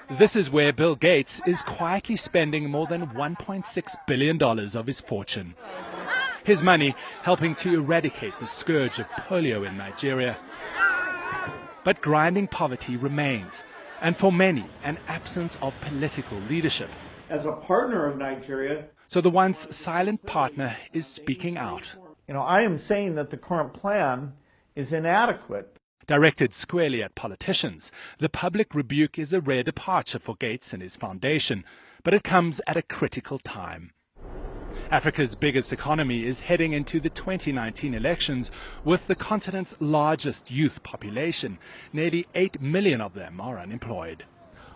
This is where Bill Gates is quietly spending more than $1.6 billion of his fortune. His money helping to eradicate the scourge of polio in Nigeria. But grinding poverty remains, and for many, an absence of political leadership. As a partner of Nigeria, so the once silent partner is speaking out. I am saying that the current plan is inadequate. Directed squarely at politicians, the public rebuke is a rare departure for Gates and his foundation, but it comes at a critical time. Africa's biggest economy is heading into the 2019 elections with the continent's largest youth population. Nearly 8 million of them are unemployed.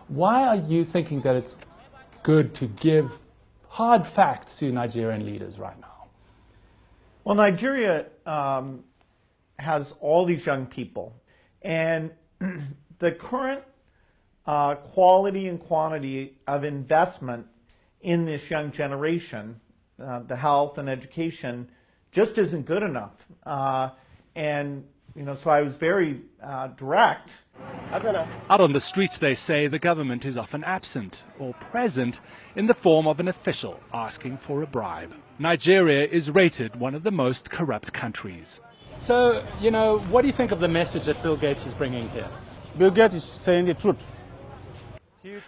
Why are you thinking that it's good to give hard facts to Nigerian leaders right now? Well, Nigeria has all these young people, and the current quality and quantity of investment in this young generation, the health and education, just isn't good enough. So I was very direct. Out on the streets, they say, the government is often absent or present in the form of an official asking for a bribe. Nigeria is rated one of the most corrupt countries. So, what do you think of the message that Bill Gates is bringing here? Bill Gates is saying the truth.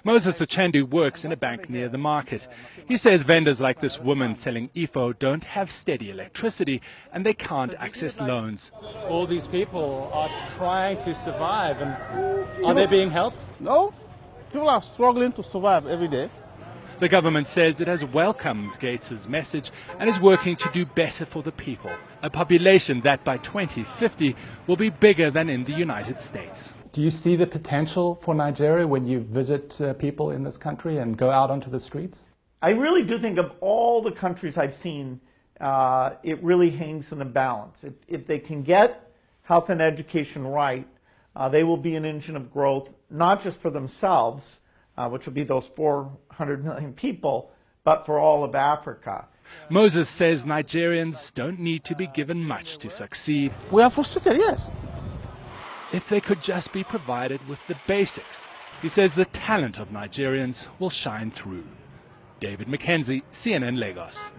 Moses Achendu works in a bank near the market. He says vendors like this woman selling Ifo don't have steady electricity and they can't access loans. All these people are trying to survive, and are they being helped? No, people are struggling to survive every day. The government says it has welcomed Gates's message and is working to do better for the people, a population that by 2050 will be bigger than in the United States. Do you see the potential for Nigeria when you visit people in this country and go out onto the streets? I really do think of all the countries I've seen, it really hangs in the balance. If they can get health and education right, they will be an engine of growth, not just for themselves, which will be those 400 million people, but for all of Africa. Moses says Nigerians don't need to be given much to succeed. We are frustrated, yes. If they could just be provided with the basics. He says the talent of Nigerians will shine through. David Mackenzie, CNN Lagos.